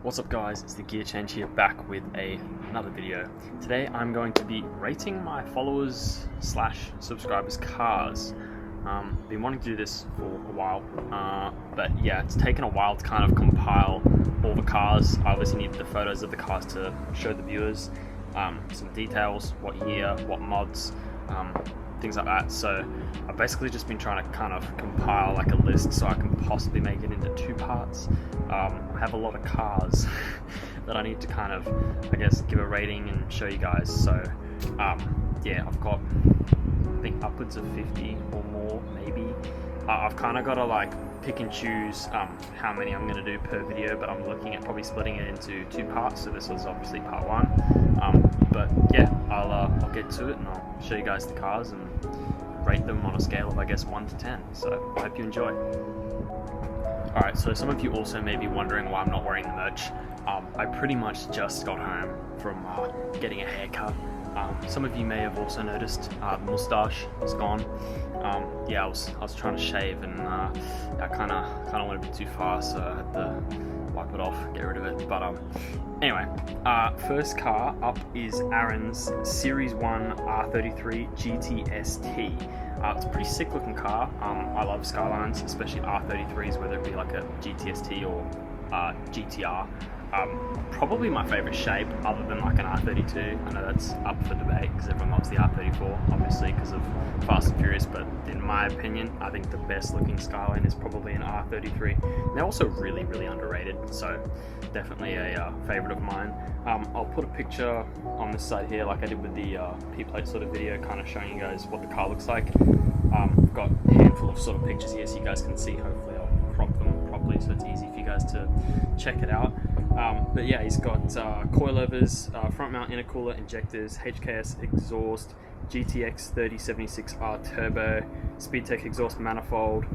What's up guys, it's TheGearChange here, back with another video. Today I'm going to be rating my followers slash subscribers cars. Been wanting to do this for a while, but yeah, it's taken a while to kind of compile all the cars. I obviously needed the photos of the cars to show the viewers some details, what year, what mods, things like that. So I've basically just been trying to kind of compile like a list so I can possibly make it into two parts. I have a lot of cars that I need to kind of, I guess, give a rating and show you guys. So yeah, I've got, I think, upwards of 50 or more maybe. I've kind of got to like pick and choose how many I'm going to do per video, but I'm looking at probably splitting it into two parts. So this was obviously part one, but yeah, I'll get to it and I'll show you guys the cars and rate them on a scale of, I guess, 1 to 10. So I hope you enjoy. Alright, so some of you also may be wondering why I'm not wearing the merch. I pretty much just got home from getting a haircut. Some of you may have also noticed the moustache is gone. Yeah, I was trying to shave and I kind of went a bit too far, so I had to wipe it off, get rid of it. But anyway, first car up is Aaron's Series 1 R33 GTST. It's a pretty sick looking car. I love Skylines, especially R33s, whether it be like a GTST or GTR. Probably my favourite shape, other than like an R32. I know that's up for debate because everyone loves the R34, obviously because of Fast and Furious, but in my opinion, I think the best looking Skyline is probably an R33. They're also really, really underrated, so definitely a favourite of mine. I'll put a picture on this side here like I did with the P-plate sort of video, kind of showing you guys what the car looks like. I've got a handful of sort of pictures here so you guys can see. Hopefully I'll crop them properly so it's easy for you guys to check it out. But yeah, he's got coilovers, front mount intercooler, injectors, HKS exhaust, GTX 3076R turbo, Speedtech exhaust manifold,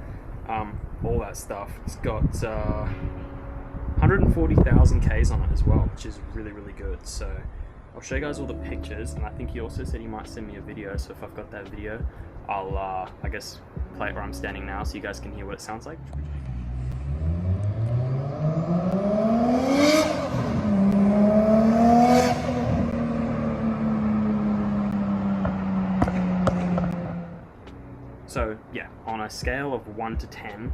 all that stuff. It's got 140,000 Ks on it as well, which is really, really good. So I'll show you guys all the pictures, and I think he also said he might send me a video, so if I've got that video, I'll I guess play it where I'm standing now so you guys can hear what it sounds like. So yeah, on a scale of 1 to 10,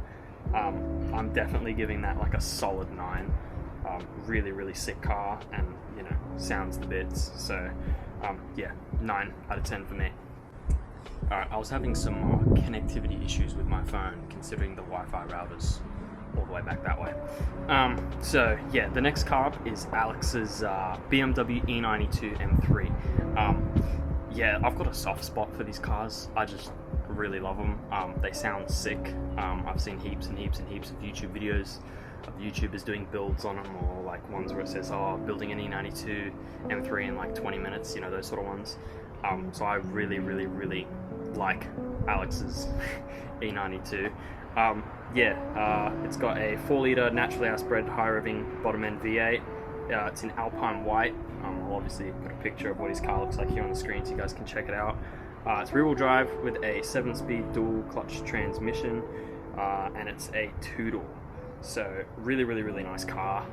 I'm definitely giving that like a solid 9. Really, really sick car, and you know, sounds the bits. So yeah, 9 out of 10 for me. Alright, I was having some connectivity issues with my phone, considering the Wi-Fi routers all the way back that way. So yeah, the next car up is Alex's BMW E92 M3. Yeah, I've got a soft spot for these cars. I just really love them. They sound sick. I've seen heaps and heaps and heaps of YouTube videos of YouTubers doing builds on them, or like ones where it says, oh, building an E92 M3 in like 20 minutes, you know, those sort of ones. So I really, really, really like Alex's E92. Yeah, it's got a 4-litre naturally aspirated high revving bottom end V8. It's in Alpine white. I'll obviously put a picture of what his car looks like here on the screen so you guys can check it out. It's rear-wheel drive with a 7-speed dual clutch transmission, and it's a 2-door. So really, really, really nice car.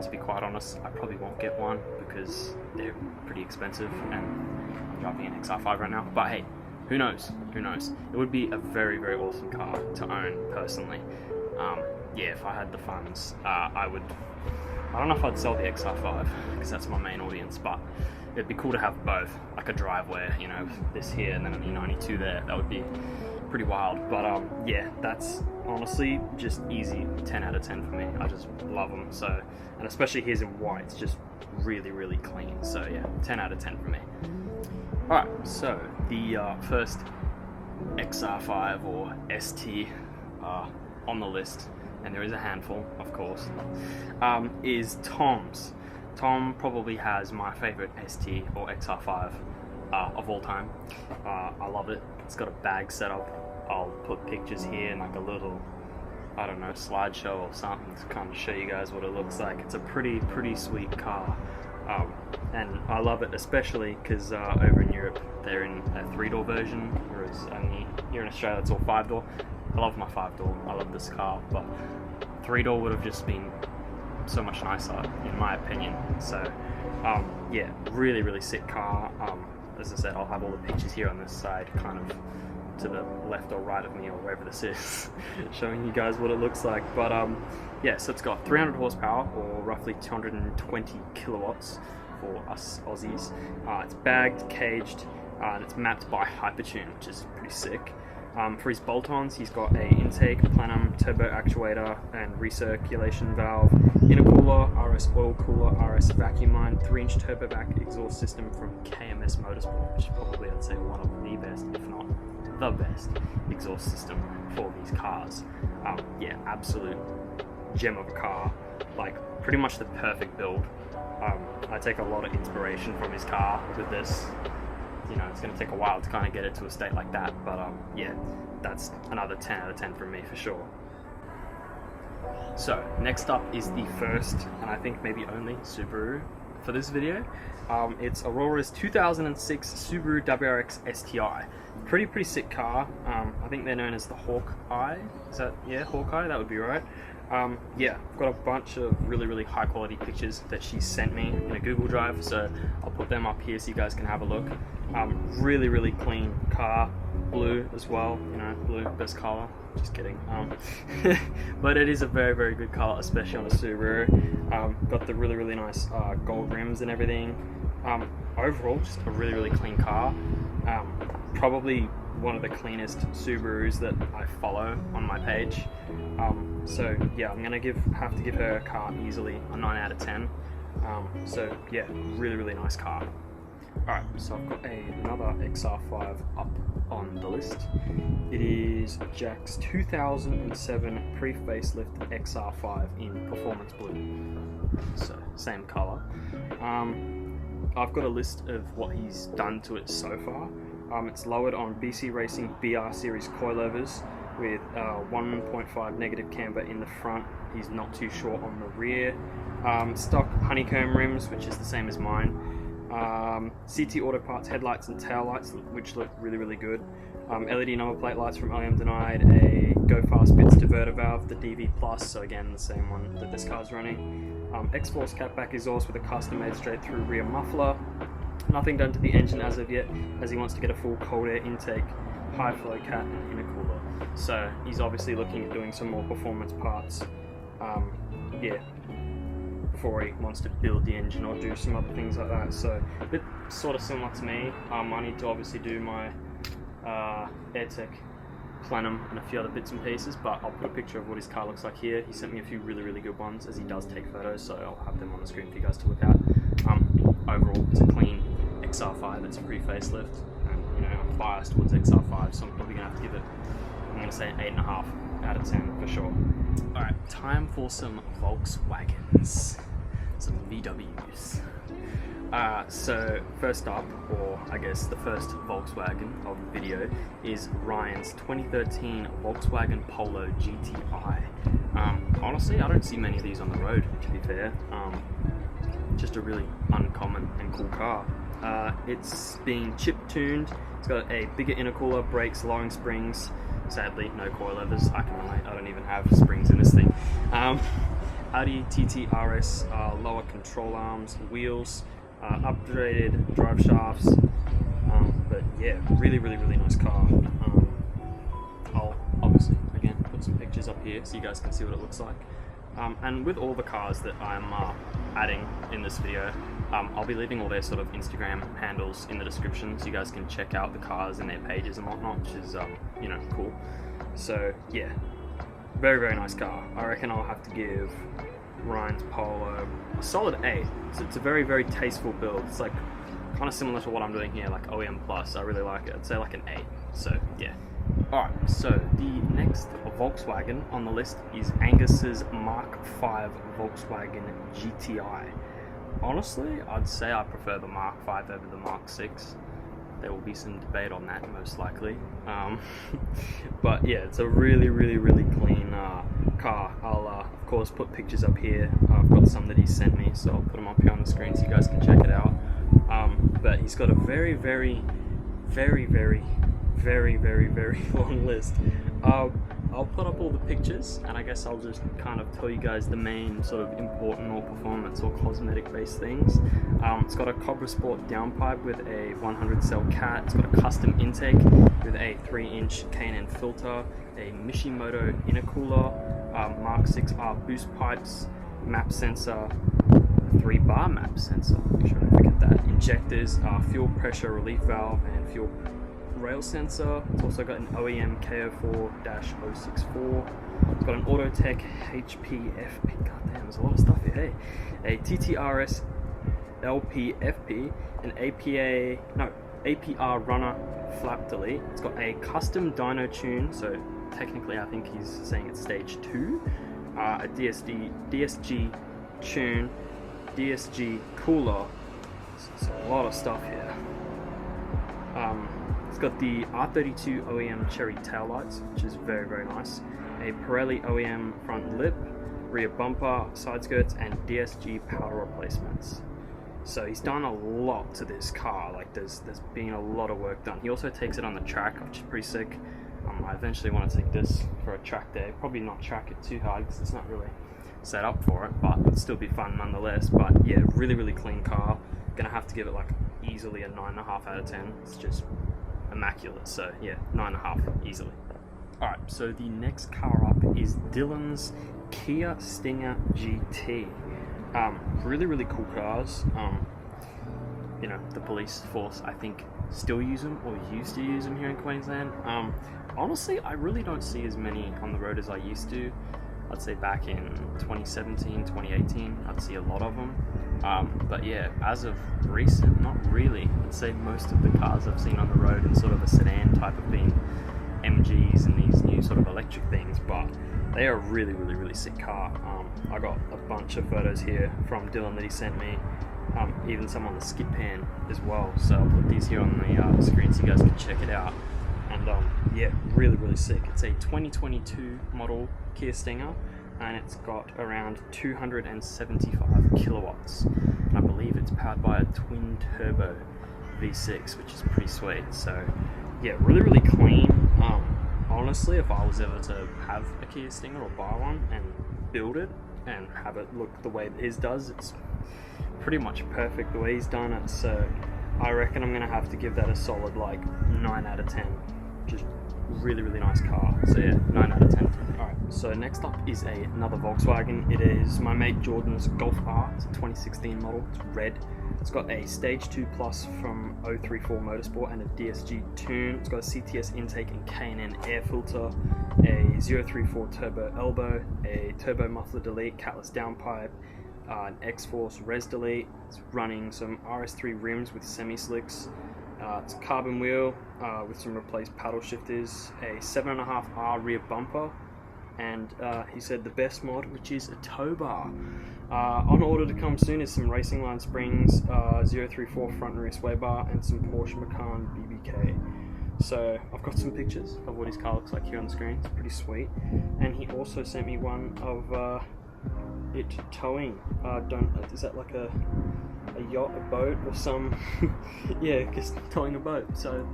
To be quite honest, I probably won't get one because they're pretty expensive, and I'm driving an XR5 right now. But hey, who knows? Who knows? It would be a very, very awesome car to own personally. Yeah, if I had the funds, I would. I don't know if I'd sell the XR5 because that's my main audience, but it'd be cool to have both, like a driveway, you know, this here and then an E92 there. That would be pretty wild. But yeah, that's honestly just easy 10 out of 10 for me. I just love them. So, and especially his in white, it's just really, really clean. So yeah, 10 out of 10 for me. Alright, so the first XR5 or ST on the list, and there is a handful, of course, is Tom's. Tom probably has my favorite ST or XR5 of all time. I love it. It's got a bag setup. I'll put pictures here and like a little, I don't know, slideshow or something to kind of show you guys what it looks like. It's a pretty sweet car. And I love it especially because over in Europe they're in a 3-door version, whereas only here in Australia it's all 5-door. I love my 5-door. I love this car, but 3-door would have just been so much nicer, in my opinion. So yeah, really sick car. As I said, I'll have all the pictures here on this side, kind of to the left or right of me, or wherever this is, showing you guys what it looks like. But yeah, so it's got 300 horsepower, or roughly 220 kilowatts for us Aussies. It's bagged, caged, and it's mapped by Hypertune, which is pretty sick. For his bolt-ons, he's got a intake, plenum, turbo actuator, and recirculation valve, intercooler, RS oil cooler, RS vacuum line, 3-inch turbo vac exhaust system from KMS Motorsport, which is probably, I'd say, one of the best, if not the best, exhaust system for these cars. Yeah, absolute gem of a car, like pretty much the perfect build. I take a lot of inspiration from his car with this. You know, it's going to take a while to kind of get it to a state like that, but yeah, that's another 10 out of 10 from me for sure. So next up is the first, and I think maybe only, Subaru for this video. It's Aurora's 2006 Subaru WRX STI. Pretty sick car. I think they're known as the Hawkeye. Is that, yeah, Hawkeye? That would be right. Yeah, I've got a bunch of really high quality pictures that she sent me in a Google Drive, so I'll put them up here so you guys can have a look. Really clean car, blue as well, you know, blue, best color, just kidding. But it is a very good car, especially on a Subaru. Got the really nice gold rims and everything. Overall, just a really clean car. Probably one of the cleanest Subarus that I follow on my page. So yeah, I'm gonna have to give her car easily a 9 out of 10. So yeah, really nice car. Alright, so I've got another XR5 up on the list. It is Jack's 2007 pre-facelift XR5 in performance blue. So same color. I've got a list of what he's done to it so far. It's lowered on BC Racing BR series coilovers with 1.5 negative camber in the front. He's not too short on the rear. Stock honeycomb rims, which is the same as mine. CT Auto Parts headlights and tail lights, which look really good. LED number plate lights from OEM Denied. A Go Fast Bits diverter valve, the DV Plus, so again the same one that this car's running. X-Force catback exhaust with a custom-made straight-through rear muffler. Nothing done to the engine as of yet, as he wants to get a full cold air intake, high flow cat, and intercooler. So he's obviously looking at doing some more performance parts, yeah, before he wants to build the engine or do some other things like that. So a bit sort of similar to me. I need to obviously do my AirTech plenum and a few other bits and pieces, but I'll put a picture of what his car looks like here. He sent me a few really good ones, as he does take photos, so I'll have them on the screen for you guys to look at. Overall, it's a clean XR5, it's a pre-facelift, and you know, I'm biased towards XR5, so I'm probably going to have to give it, I'm going to say an 8.5 out of 10 for sure. Alright, time for some Volkswagens, some VWs. So first up, or I guess the first Volkswagen of the video, is Ryan's 2013 Volkswagen Polo GTI. Honestly, I don't see many of these on the road, to be fair. Just a really uncommon and cool car. It's being chip-tuned. It's got a bigger intercooler, brakes, lowering springs. Sadly, no coilovers. I can relate. I don't even have springs in this thing. Audi TT RS, lower control arms, wheels, upgraded drive shafts. But yeah, really nice car. I'll obviously again put some pictures up here so you guys can see what it looks like. And with all the cars that I'm adding in this video, I'll be leaving all their sort of Instagram handles in the description so you guys can check out the cars and their pages and whatnot, which is, you know, cool. So yeah, very nice car. I reckon I'll have to give Ryan's Polo a solid 8. So it's a very tasteful build. It's like kind of similar to what I'm doing here, like OEM Plus. I really like it. I'd say like an 8. So yeah. Alright, so the next Volkswagen on the list is Angus's Mark 5 Volkswagen GTI. Honestly, I'd say I prefer the Mark 5 over the Mark 6. There will be some debate on that, most likely. But yeah, it's a really clean car. I'll of course put pictures up here. I've got some that he sent me, so I'll put them up here on the screen so you guys can check it out. But he's got a very long list. I'll put up all the pictures, and I guess I'll just kind of tell you guys the main sort of important or performance or cosmetic based things. It's got a Cobra Sport downpipe with a 100 cell cat. It's got a custom intake with a 3-inch K&N filter, a Mishimoto intercooler, Mark 6R boost pipes, map sensor, 3-bar map sensor, make sure I don't forget that, injectors, fuel pressure relief valve, and fuel rail sensor. It's also got an OEM KO4-064. It's got an Autotech HPFP. Goddamn, there's a lot of stuff here. Hey, a TTRS LPFP, an APR runner flap delete. It's got a custom dyno tune, so technically I think he's saying it's stage 2. A DSG tune, DSG cooler. It's a lot of stuff here. It's got the R32 OEM cherry taillights, which is very, very nice. A Pirelli OEM front lip, rear bumper, side skirts, and DSG powder replacements. So he's done a lot to this car. Like there's been a lot of work done. He also takes it on the track, which is pretty sick. I eventually want to take this for a track day. Probably not track it too hard because it's not really set up for it, but it'll still be fun nonetheless. But yeah, really, really clean car. Gonna have to give it like easily a 9.5 out of 10. It's just immaculate. So yeah, 9.5 easily. Alright, so the next car up is Dylan's Kia Stinger GT. Really, really cool cars. You know, the police force, I think, still use them or used to use them here in Queensland. Honestly, I really don't see as many on the road as I used to. I'd say back in 2017, 2018, I'd see a lot of them. But yeah, as of recent, not really. I'd say most of the cars I've seen on the road in sort of a sedan type have been MGs and these new sort of electric things, but they are a really, really, really sick car. I got a bunch of photos here from Dylan that he sent me, even some on the skid pan as well. So I'll put these here on the screen so you guys can check it out. And yeah, really, really sick. It's a 2022 model Kia Stinger, and it's got around 275 kilowatts. And I believe it's powered by a twin turbo V6, which is pretty sweet. So yeah, really, really clean. Honestly, if I was ever to have a Kia Stinger or buy one and build it and have it look the way that his does, it's pretty much perfect the way he's done it. So I reckon I'm gonna have to give that a solid like 9 out of 10. Just really, really nice car. So yeah, 9 out of 10. Alright, so next up is another Volkswagen. It is my mate Jordan's Golf R. It's a 2016 model. It's red. It's got a Stage 2 Plus from 034 Motorsport and a DSG tune. It's got a CTS intake and K&N air filter, a 034 turbo elbow, a turbo muffler delete, catless downpipe, an X-Force res delete. It's running some RS3 rims with semi-slicks. It's a carbon wheel with some replaced paddle shifters, a 7.5R rear bumper, and he said the best mod, which is a tow bar. On order to come soon is some Racing Line Springs, 034 front and rear sway bar, and some Porsche Macan BBK. So I've got some pictures of what his car looks like here on the screen. It's pretty sweet. And he also sent me one of it towing. Is that like a yacht, a boat, or some yeah, just towing a boat. So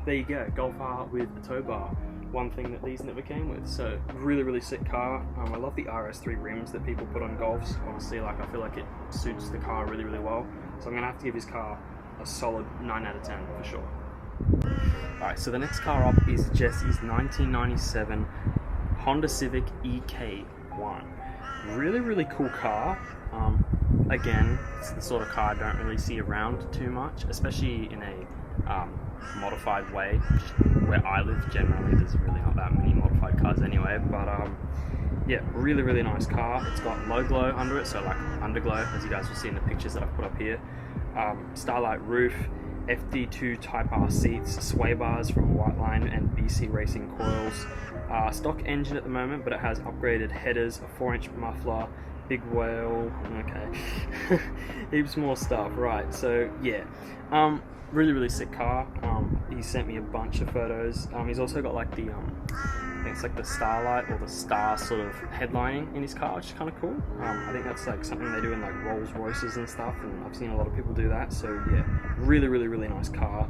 there you go, Golf R with a tow bar. One thing that these never came with. So really, really sick car. I love the RS3 rims that people put on Golfs. Honestly, like I feel like it suits the car really, really well. So I'm gonna have to give his car a solid 9 out of 10 for sure. Alright, so the next car up is Jesse's 1997 Honda Civic EK1. Really, really cool car. Again, it's the sort of car I don't really see around too much, especially in a modified way. Where I live, generally, there's really not that many modified cars anyway, but yeah, really, really nice car. It's got low glow under it, so like underglow, as you guys will see in the pictures that I've put up here. Starlight roof, FD2 Type R seats, sway bars from Whiteline and BC Racing coils. Stock engine at the moment, but it has upgraded headers, a 4-inch muffler, big wheel, okay, heaps more stuff, right? So yeah, really, really sick car. He sent me a bunch of photos. He's also got like the, I think it's like the starlight or the star sort of headlining in his car, which is kind of cool. I think that's like something they do in like Rolls Royces and stuff, and I've seen a lot of people do that. So yeah, really, really, really nice car.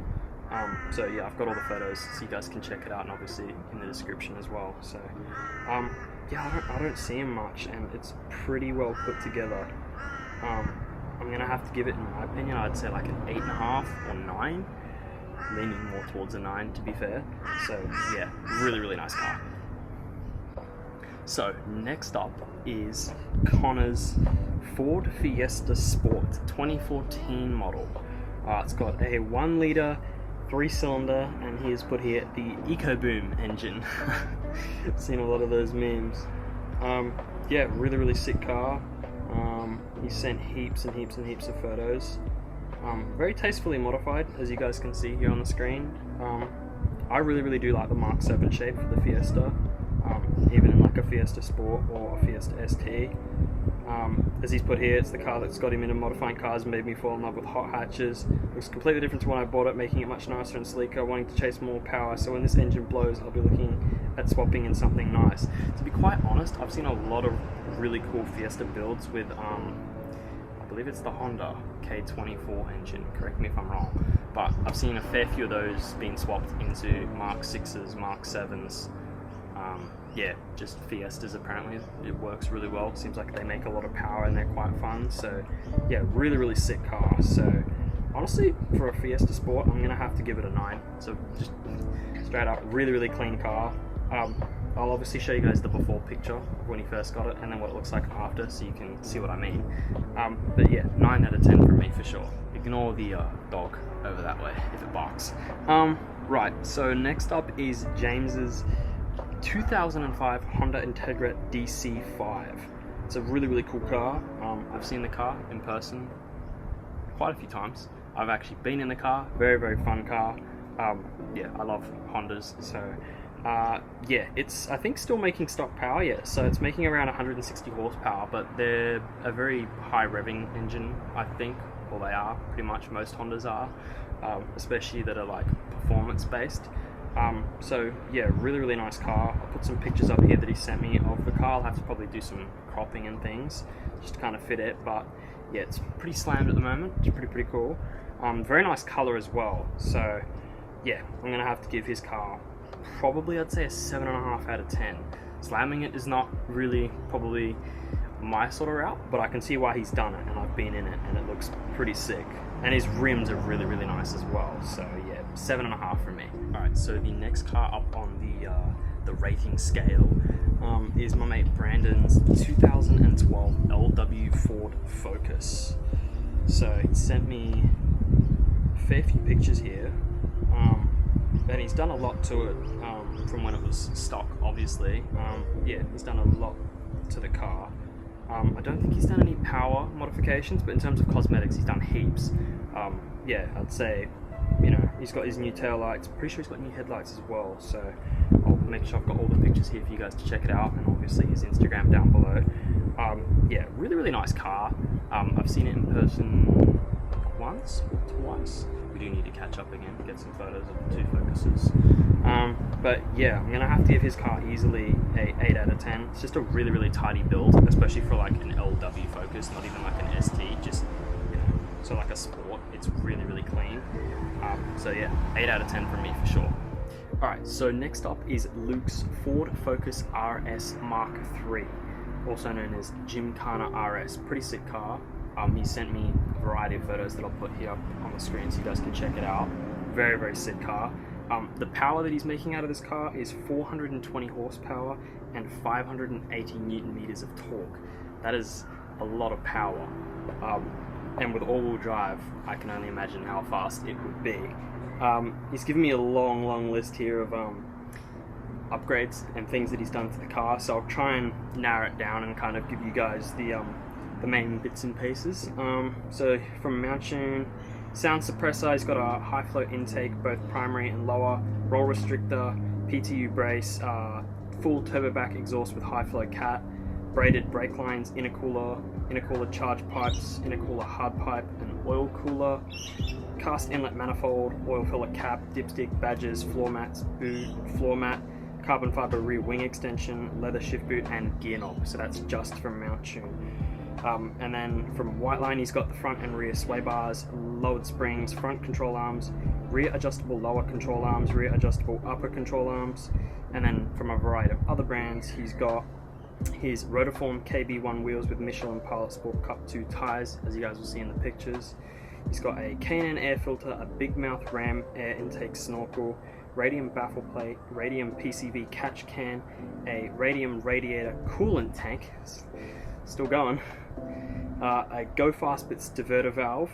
So yeah, I've got all the photos so you guys can check it out, and obviously in the description as well. So yeah, I don't see him much, and it's pretty well put together. I'm gonna have to give it, in my opinion, I'd say like an 8.5 or 9, leaning more towards a 9 to be fair. So yeah, really nice car. So next up is Connor's Ford Fiesta Sport 2014 model. It's got a 1 litre 3-cylinder, and he has put here the EcoBoom engine. I've seen a lot of those memes. Yeah, really sick car. He sent heaps and heaps of photos. Very tastefully modified, as you guys can see here on the screen. I really do like the Mark 7 shape for the Fiesta, even in like a Fiesta Sport or a Fiesta ST. As he's put here, it's the car that's got him into modifying cars and made me fall in love with hot hatches. Looks completely different to when I bought it, making it much nicer and sleeker, wanting to chase more power. So when this engine blows, I'll be looking at swapping in something nice. To be quite honest, I've seen a lot of really cool Fiesta builds with, I believe it's the Honda K24 engine, correct me if I'm wrong, but I've seen a fair few of those being swapped into Mark 6s, Mark 7s. Yeah, just Fiestas apparently, it works really well. Seems like they make a lot of power and they're quite fun. So yeah, really sick car. So honestly, for a Fiesta Sport, I'm gonna have to give it a 9. So just straight up, really clean car. I'll obviously show you guys the before picture of when he first got it, and then what it looks like after, so you can see what I mean. But yeah, 9 out of 10 from me for sure. Ignore the dog over that way if it barks. Right, so next up is James's 2005 Honda Integra DC5. It's a really cool car. I've seen the car in person quite a few times. I've actually been in the car. Very fun car. Yeah, I love Hondas. So yeah, it's, I think, still making stock power. Yeah, so it's making around 160 horsepower, but they're a very high revving engine, I think. Well, they are pretty much, most Hondas are, especially that are like performance based. So yeah, really nice car. I'll put some pictures up here that he sent me of the car. I'll have to probably do some cropping and things just to kind of fit it, but yeah, it's pretty slammed at the moment. It's pretty cool. Very nice color as well. So yeah, I'm gonna have to give his car probably, I'd say, a 7.5 out of 10. Slamming it is not really probably my sort of route, but I can see why he's done it, and I've been in it, and it looks pretty sick. And his rims are really nice as well. So yeah, 7.5 from me. All right, so the next car up on the rating scale is my mate Brandon's 2012 LW Ford Focus. So he sent me a fair few pictures here, and he's done a lot to it from when it was stock, obviously. Yeah, he's done a lot to the car. I don't think he's done any power modifications, but in terms of cosmetics, he's done heaps. Yeah, I'd say, you know, he's got his new tail lights. Pretty sure he's got new headlights as well. So I'll make sure I've got all the pictures here for you guys to check it out, and obviously his Instagram down below. Yeah, really nice car. I've seen it in person once or twice. We do need to catch up again, get some photos of the two Focuses. But yeah, I'm gonna have to give his car easily a 8 out of 10. It's just a really tidy build, especially for like an LW Focus, not even like an ST, just, you know, so like a sport. It's really clean. So yeah, 8 out of 10 from me for sure. Alright, so next up is Luke's Ford Focus RS Mark III, also known as Gymkhana RS. Pretty sick car. He sent me a variety of photos that I'll put here on the screen so you guys can check it out. Very sick car. The power that he's making out of this car is 420 horsepower and 580 Newton meters of torque. That is a lot of power. And with all-wheel drive, I can only imagine how fast it would be. He's given me a long list here of upgrades and things that he's done to the car, so I'll try and narrow it down and kind of give you guys the main bits and pieces. So from Mountune, sound suppressor, he's got a high flow intake, both primary and lower, roll restrictor, PTU brace, full turbo back exhaust with high flow cat, braided brake lines, intercooler charge pipes, intercooler hard pipe and oil cooler, cast inlet manifold, oil filler cap, dipstick, badges, floor mats, boot, floor mat, carbon fiber rear wing extension, leather shift boot and gear knob. So that's just from Mountune. And then from Whiteline, he's got the front and rear sway bars, lowered springs, front control arms, rear adjustable lower control arms, rear adjustable upper control arms. And then from a variety of other brands, he's got his Rotiform KB1 wheels with Michelin Pilot Sport Cup 2 tires, as you guys will see in the pictures. He's got a K&N air filter, a big mouth ram air intake snorkel, radium baffle plate, radium PCV catch can, a radium radiator coolant tank, still going, a Go Fast Bits diverter valve,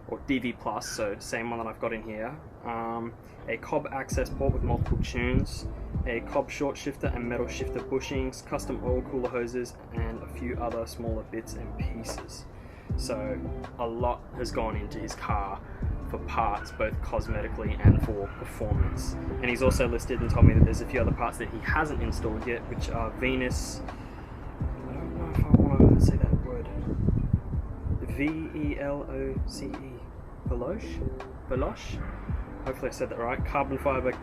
or DV+, so same one that I've got in here, a cob access port with multiple tunes, a cob short shifter and metal shifter bushings, custom oil cooler hoses, and a few other smaller bits and pieces. So a lot has gone into his car for parts, both cosmetically and for performance. And he's also listed and told me that there's a few other parts that he hasn't installed yet, which are Venus, I don't know if I want to say that word, VELOCE, Veloce? Hopefully I said that right, carbon fiber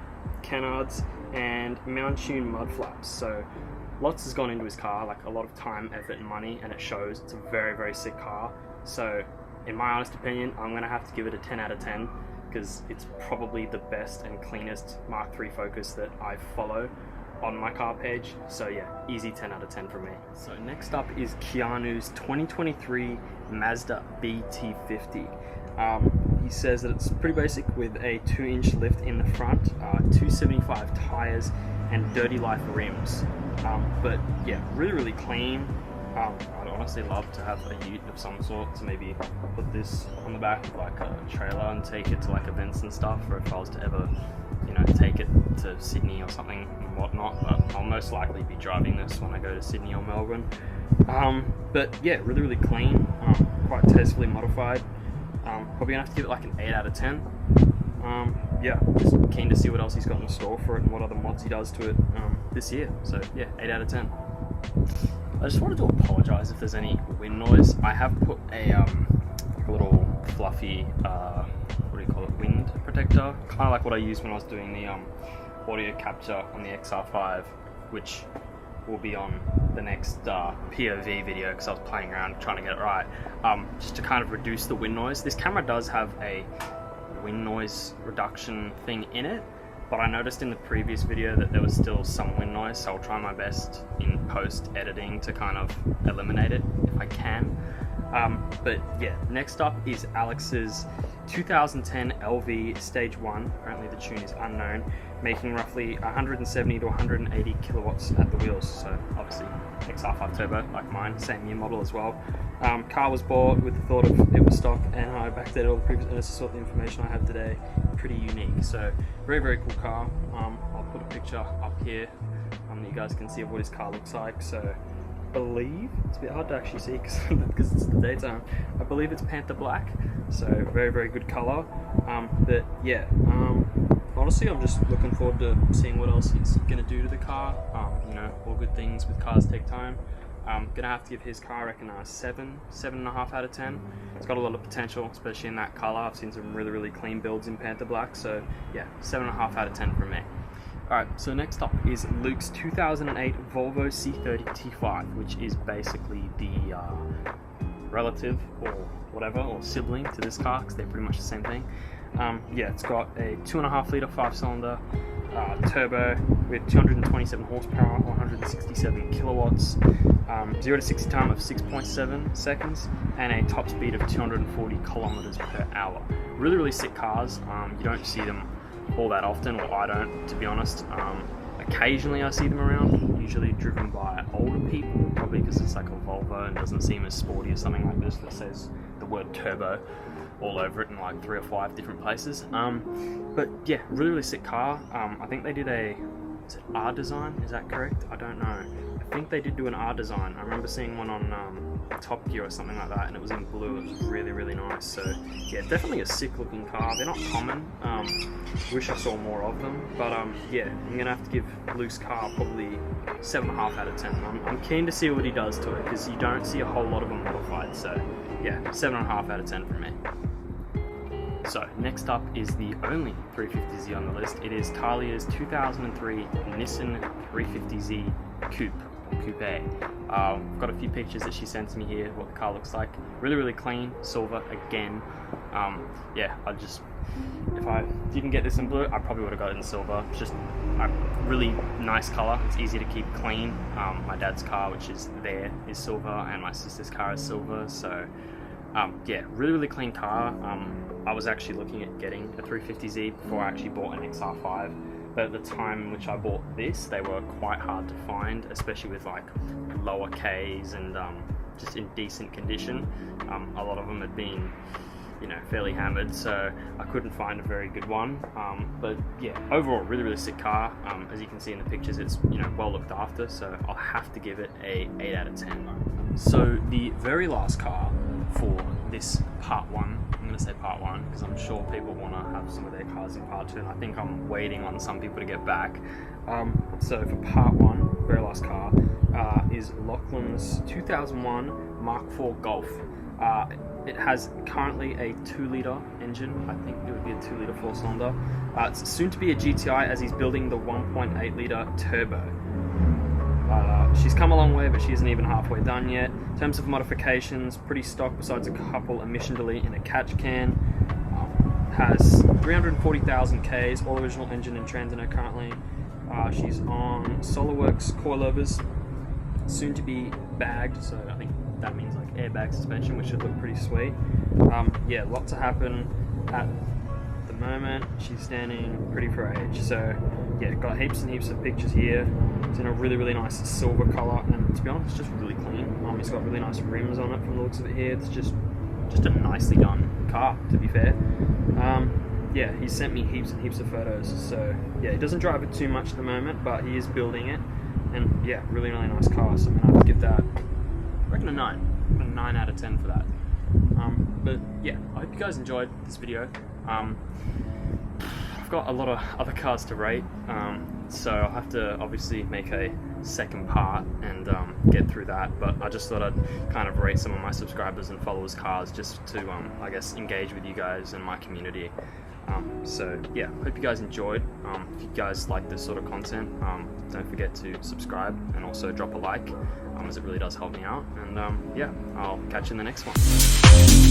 canards, and Mountune mud flaps. So lots has gone into his car, like a lot of time, effort and money, and it shows. It's a very, very sick car. So in my honest opinion, I'm going to have to give it a 10 out of 10 because it's probably the best and cleanest Mark III Focus that I follow on my car page. So yeah, easy 10 out of 10 for me. So next up is Keanu's 2023 Mazda BT50. He says that it's pretty basic with a 2-inch lift in the front, 275 tires, and dirty life rims. But yeah, really, really clean. I'd honestly love to have a ute of some sort to maybe put this on the back of like a trailer and take it to like events and stuff, or if I was to ever, you know, take it to Sydney or something and whatnot. But I'll most likely be driving this when I go to Sydney or Melbourne. But yeah, really, really clean, quite tastefully modified. Probably gonna have to give it like an 8 out of 10. Yeah, just keen to see what else he's got in store for it and what other mods he does to it this year. So yeah, 8 out of 10. I just wanted to apologise if there's any wind noise. I have put a like a little fluffy what do you call it, wind protector, kind of like what I used when I was doing the audio capture on the XR5, which will be on the next POV video because I was playing around trying to get it right, just to kind of reduce the wind noise. This camera does have a wind noise reduction thing in it, but I noticed in the previous video that there was still some wind noise, so I'll try my best in post editing to kind of eliminate it if I can. But yeah, next up is Alex's 2010 LV Stage 1, apparently the tune is unknown, making roughly 170 to 180 kilowatts at the wheels, so obviously XR5 Turbo, like mine, same year model as well. Car was bought with the thought of it was stock, and I backdated all the previous, and it's sort of the information I have today, pretty unique. So very, very cool car. I'll put a picture up here that you guys can see of what his car looks like. So I believe, it's a bit hard to actually see because it's the daytime, I believe it's Panther Black, so very, very good colour. But yeah, honestly I'm just looking forward to seeing what else he's going to do to the car. You know, all good things with cars take time. I'm going to have to give his car, I reckon, a 7.5 out of 10. It's got a lot of potential, especially in that colour. I've seen some really, really clean builds in Panther Black, so yeah, 7.5 out of 10 from me. Alright, so next up is Luke's 2008 Volvo C30 T5, which is basically the relative or whatever, or sibling to this car, because they're pretty much the same thing. Yeah, it's got a 2.5 litre 5-cylinder turbo with 227 horsepower, 167 kilowatts, 0 to 60 time of 6.7 seconds, and a top speed of 240 kilometers per hour. Really, really sick cars. You don't see them all that often, or I don't, to be honest. Occasionally I see them around, usually driven by older people, probably because it's like a Volvo and doesn't seem as sporty as something like this that says the word turbo all over it in like 3 or 5 different places. But yeah, really, really sick car. I think they did a, is it R design? Is that correct? I don't know. I think they did do an R design. I remember seeing one on Top Gear or something like that, and it was in blue. It was really, really nice. So yeah, definitely a sick looking car. They're not common. Wish I saw more of them, but yeah, I'm gonna have to give Luke's car probably 7.5 out of 10. I'm keen to see what he does to it because you don't see a whole lot of them modified. So yeah, 7.5 out of 10 from me. So next up is the only 350Z on the list. It is Talia's 2003 Nissan 350Z Coupe, coupe. I've got a few pictures that she sent to me here of what the car looks like. Really clean, silver again. Yeah, if I didn't get this in blue, I probably would have got it in silver. It's just a really nice color. It's easy to keep clean. My dad's car, which is there, is silver, and my sister's car is silver. So yeah, really clean car. I was actually looking at getting a 350Z before I actually bought an XR5, but at the time in which I bought this, they were quite hard to find, especially with like lower Ks and just in decent condition. A lot of them had been, you know, fairly hammered, so I couldn't find a very good one. But yeah, overall, really sick car. As you can see in the pictures, it's, you know, well looked after, so I'll have to give it a 8 out of 10. So the very last car for this part 1, I'm going to say part 1 because I'm sure people want to have some of their cars in part 2, and I think I'm waiting on some people to get back. So for part 1, very last car, is Lachlan's 2001 Mark IV Golf. It has currently a 2-litre engine. I think it would be a 2-litre 4-cylinder. It's soon to be a GTI as he's building the 1.8-litre turbo. She's come a long way, but she isn't even halfway done yet. In terms of modifications, pretty stock besides a couple emission delete in a catch can. Has 340,000 Ks, all original engine and Transino currently. She's on SolarWorks coilovers, soon to be bagged, so I think that means like airbag suspension, which should look pretty sweet. Yeah, lot to happen at the moment. She's standing pretty for her age, so yeah, got heaps and heaps of pictures here. It's in a really nice silver color, and to be honest, it's just really clean. It's got really nice rims on it from the looks of it here. It's just a nicely done car, to be fair. Yeah, he sent me heaps and heaps of photos, so yeah, he doesn't drive it too much at the moment, but he is building it, and yeah, really nice car, so I'm gonna have to give that, I reckon, a 9. A 9 out of 10 for that. But yeah, I hope you guys enjoyed this video. I've got a lot of other cars to rate, so I'll have to obviously make a second part and get through that, but I just thought I'd kind of rate some of my subscribers and followers' cars just to, I guess, engage with you guys and my community. So yeah, hope you guys enjoyed. If you guys like this sort of content, don't forget to subscribe and also drop a like, as it really does help me out. And yeah, I'll catch you in the next one.